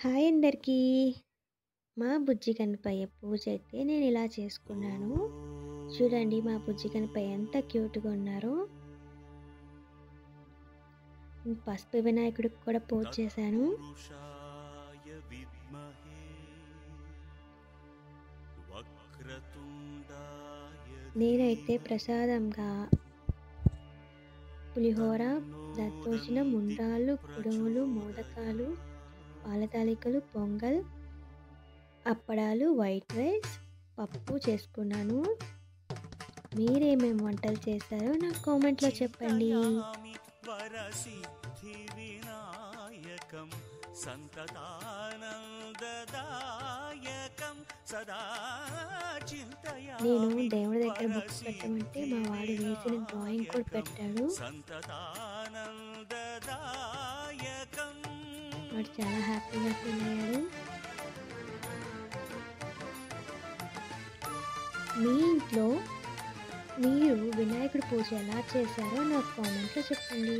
Hi అందరికీ. మా బుజ్జి కనపయ్య పూజ అయితే నేను ఇలా చేసుకున్నాను. చూడండి మా బుజ్జి కనపయ్య ఎంత క్యూట్‌గా ఉన్నారో. పసుపు వినాయకుడికి కూడా పూజ చేశాను. నేనైతే ప్రసాదంగా పులిహోర, దద్దోజనం, ఉండ్రాళ్ళు, కుడుములు, మోదకాలు, పాల తాలికలు, పొంగల్, అప్పడాలు, వైట్ రైస్, పప్పు చేసుకున్నాను. మీరేమేమి వంటలు చేశారో నాకు కామెంట్లో చెప్పండి. నేను దేవుడి దగ్గర బుక్స్ పెట్టమంటే మా వాడు వేసిన డ్రాయింగ్ కూడా పెట్టాడు. వాడు చాలా హ్యాపీగా ఫీల్ అయ్యాడు. మీ ఇంట్లో మీరు వినాయకుడి పూజ ఎలా చేశారో నాకు కామెంట్లో చెప్పండి.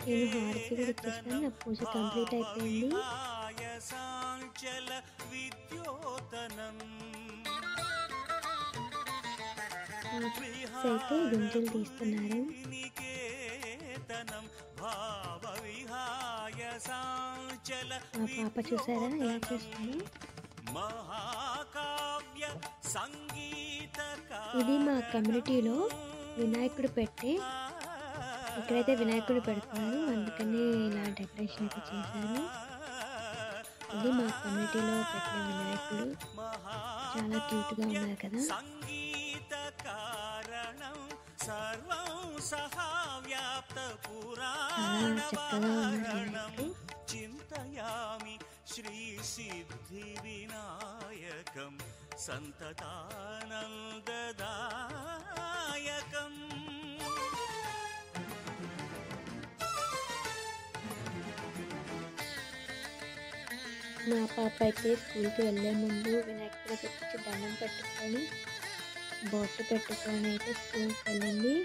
నేను హారతి కూడా ఇచ్చేసాను. నా పూజ కంప్లీట్ అయిపోయింది. అయితే గుంజలు తీస్తున్నారు. మా పాప చూసారా ఎలా చేస్తుందో. ఇది మా కమ్యూనిటీలో వినాయకుడు పెట్టే, ఇక్కడైతే వినాయకుడు పెడుతున్నారు, అందుకని ఇలా డెకరేషన్ అయితే చేశారు. ఇది మా కమ్యూనిటీలో పెట్టిన వినాయకుడు. చాలా క్యూట్గా ఉన్నారు కదా. చాలా చక్కగా ఉన్నారు. శ్రీ సిద్ధి వినాయకం సంతతానందదాయకం. మా పాప అయితే స్కూల్కి వెళ్ళే ముందు వినాయకుడి తెచ్చి దండం పెట్టుకొని బొట్టు పెట్టుకొని అయితే స్కూల్కి వెళ్ళింది.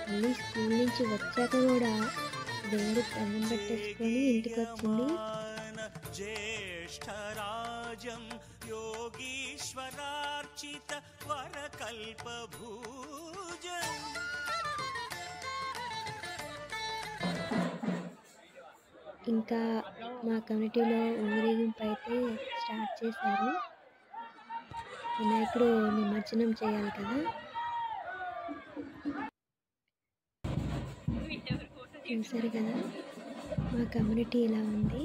మళ్ళీ స్కూల్ నుంచి వచ్చాక కూడా దేవుడి దండం పెట్టేసుకొని ఇంటికి వచ్చింది. జ్యేష్ఠరాజం యోగీశ్వరార్చిత వరకల్పభూజం. ఇంకా మా కమ్యూనిటీలో ఊరేగింపు అయితే స్టార్ట్ చేశారు. వినాయకుడు నిమజ్జనం చేయాలి కదా. చూసారు కదా మా కమ్యూనిటీ ఇలా ఉంది.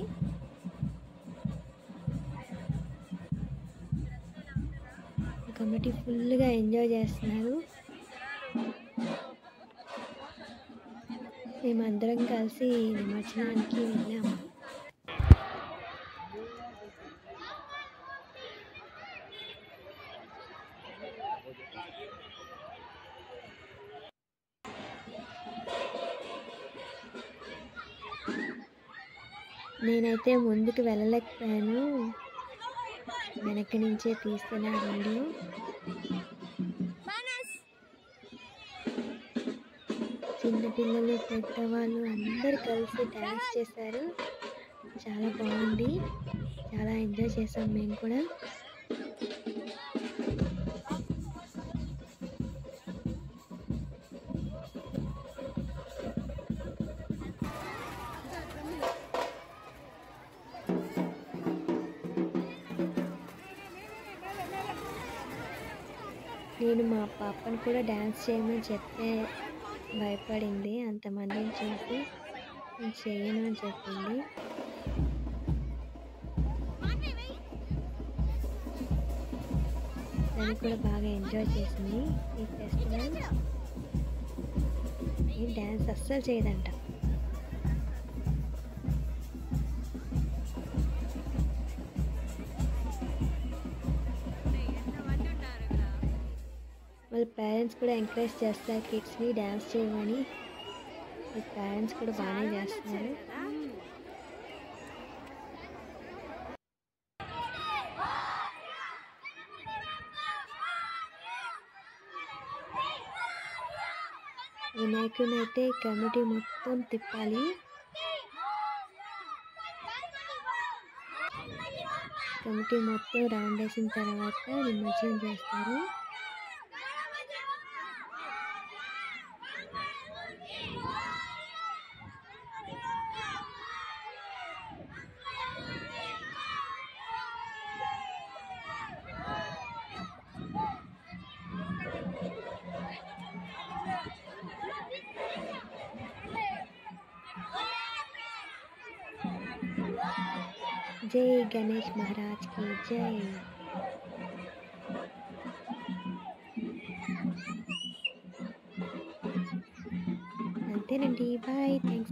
మా కమ్యూనిటీ ఫుల్గా ఎంజాయ్ చేస్తున్నారు. మేమందరం కలిసి నిమజ్జనానికి వెళ్ళాము. నేనైతే ముందుకు వెళ్ళలేకపోయాను, వెనక్కి నుంచే తీస్తున్నా వీడియో. చిన్నపిల్లలు, పెద్దవాళ్ళు అందరూ కలిసి డ్యాన్స్ చేశారు. చాలా బాగుంది, చాలా ఎంజాయ్ చేసాం మేము కూడా. నేను మా పాపను కూడా డ్యాన్స్ చేయమని చెప్తే భయపడింది. అంతమందిని చూసి నేను చేయను అని చెప్పింది. తను కూడా బాగా ఎంజాయ్ చేసింది ఈ ఫెస్టివల్. ఈ డ్యాన్స్ అస్సలు చేయదంట. వాళ్ళ పేరెంట్స్ కూడా ఎంకరేజ్ చేస్తారు కిడ్స్ని డ్యాన్స్ చేయమని. వాళ్ళ పేరెంట్స్ కూడా బాగానే చేస్తున్నారు. వినాయకుడిని అయితే కమిటీ మొత్తం తిప్పాలి. కమిటీ మొత్తం రౌండ్ వేసిన తర్వాత నిమజ్జనం చేస్తారు. జై గణేష్ మహారాజ్ కి జై. అంతేనండి, బాయ్, థ్యాంక్స్.